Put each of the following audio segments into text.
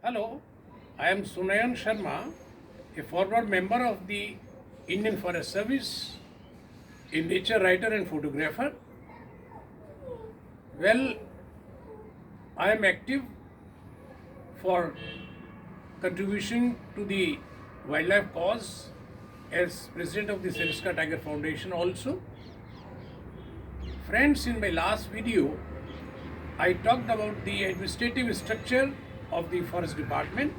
Hello, I am Sunayan Sharma, a former member of the Indian Forest Service, a nature writer and photographer. Well, I am active for contribution to the wildlife cause as president of the Seriska Tiger Foundation also. Friends, in my last video, I talked about the administrative structure of the forest department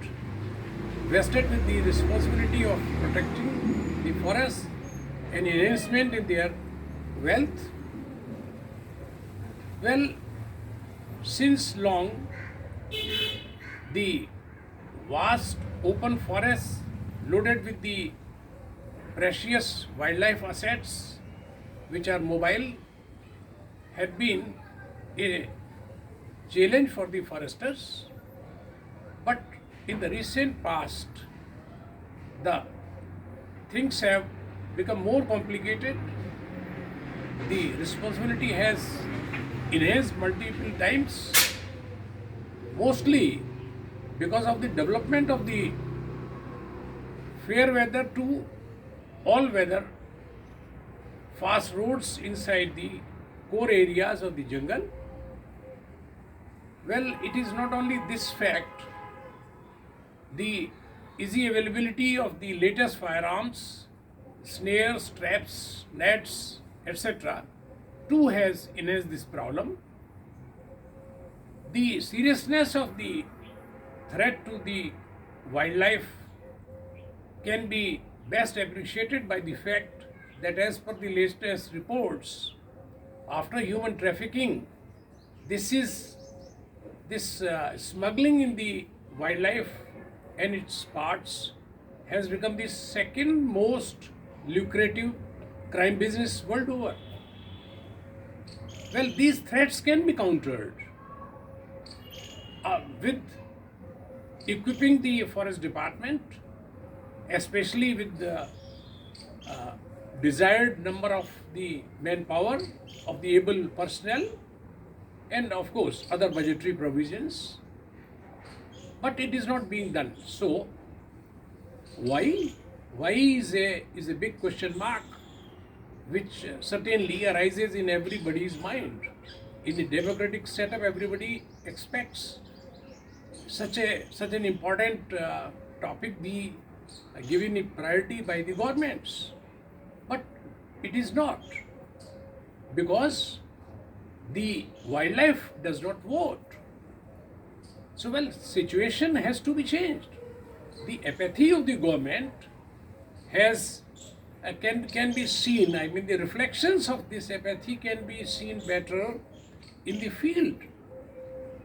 vested with the responsibility of protecting the forest and enhancement in their wealth. Well, since long, the vast open forests loaded with the precious wildlife assets which are mobile have been a challenge for the foresters. But in the recent past, the things have become more complicated. The responsibility has enhanced multiple times, mostly because of the development of the fair weather to all weather fast roads inside the core areas of the jungle. Well, it is not only this fact, the easy availability of the latest firearms, snares, traps, nets, etc., too has enhanced this problem. The seriousness of the threat to the wildlife can be best appreciated by the fact that, as per the latest reports, after human trafficking, this smuggling in the wildlife and its parts has become the second most lucrative crime business world over. Well, these threats can be countered with equipping the forest department, especially with the desired number of the manpower of the able personnel, and of course other budgetary provisions. But it is not being done. So why? Why is a big question mark, which certainly arises in everybody's mind. In the democratic setup, everybody expects such an important topic be given a priority by the governments, but it is not, because the wildlife does not vote. So, well, situation has to be changed. The apathy of the government has can be seen. I mean, the reflections of this apathy can be seen better in the field,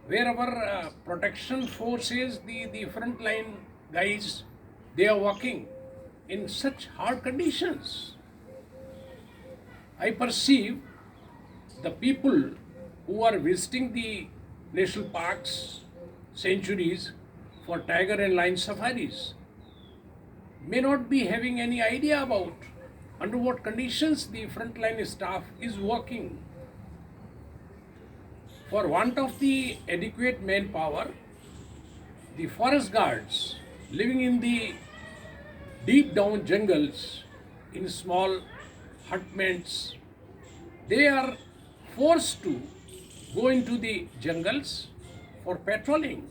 where our protection forces, the frontline guys, they are working in such hard conditions. I perceive the people who are visiting the national parks, sanctuaries for tiger and lion safaris may not be having any idea about under what conditions the frontline staff is working. For want of the adequate manpower, the forest guards living in the deep down jungles in small hutments, they are forced to go into the jungles for patrolling,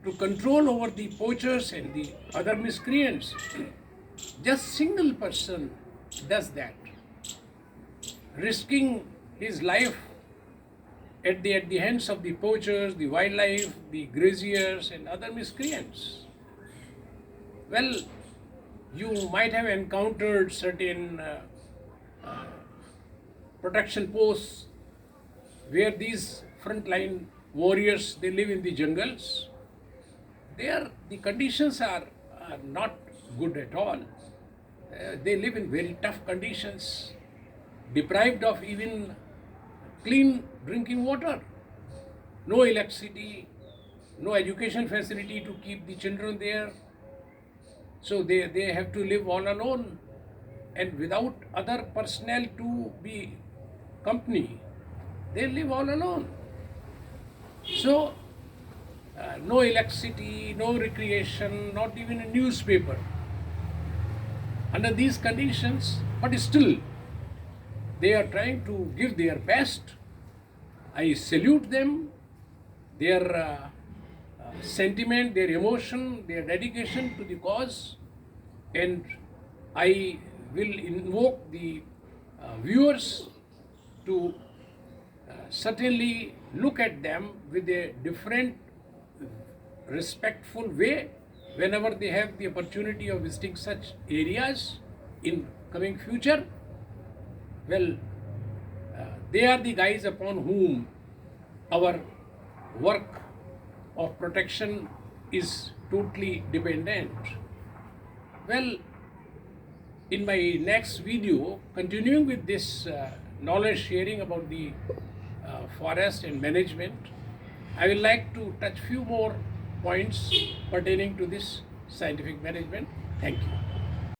to control over the poachers and the other miscreants. Just single person does that, risking his life at the hands of the poachers, the wildlife, the graziers, and other miscreants. Well, you might have encountered certain protection posts where these frontline warriors, they live in the jungles. There the conditions are not good at all. They live in very tough conditions, deprived of even clean drinking water, no electricity, no education facility to keep the children there. So they have to live all alone and without other personnel to be company. They live all alone. So no electricity, no recreation, not even a newspaper. Under these conditions, but still they are trying to give their best. I salute them, their sentiment, their emotion, their dedication to the cause, and I will invoke the viewers to certainly look at them with a different, respectful way whenever they have the opportunity of visiting such areas in coming future. Well, they are the guys upon whom our work of protection is totally dependent. Well, in my next video, continuing with this knowledge sharing about the forest and management, I will like to touch few more points pertaining to this scientific management. Thank you.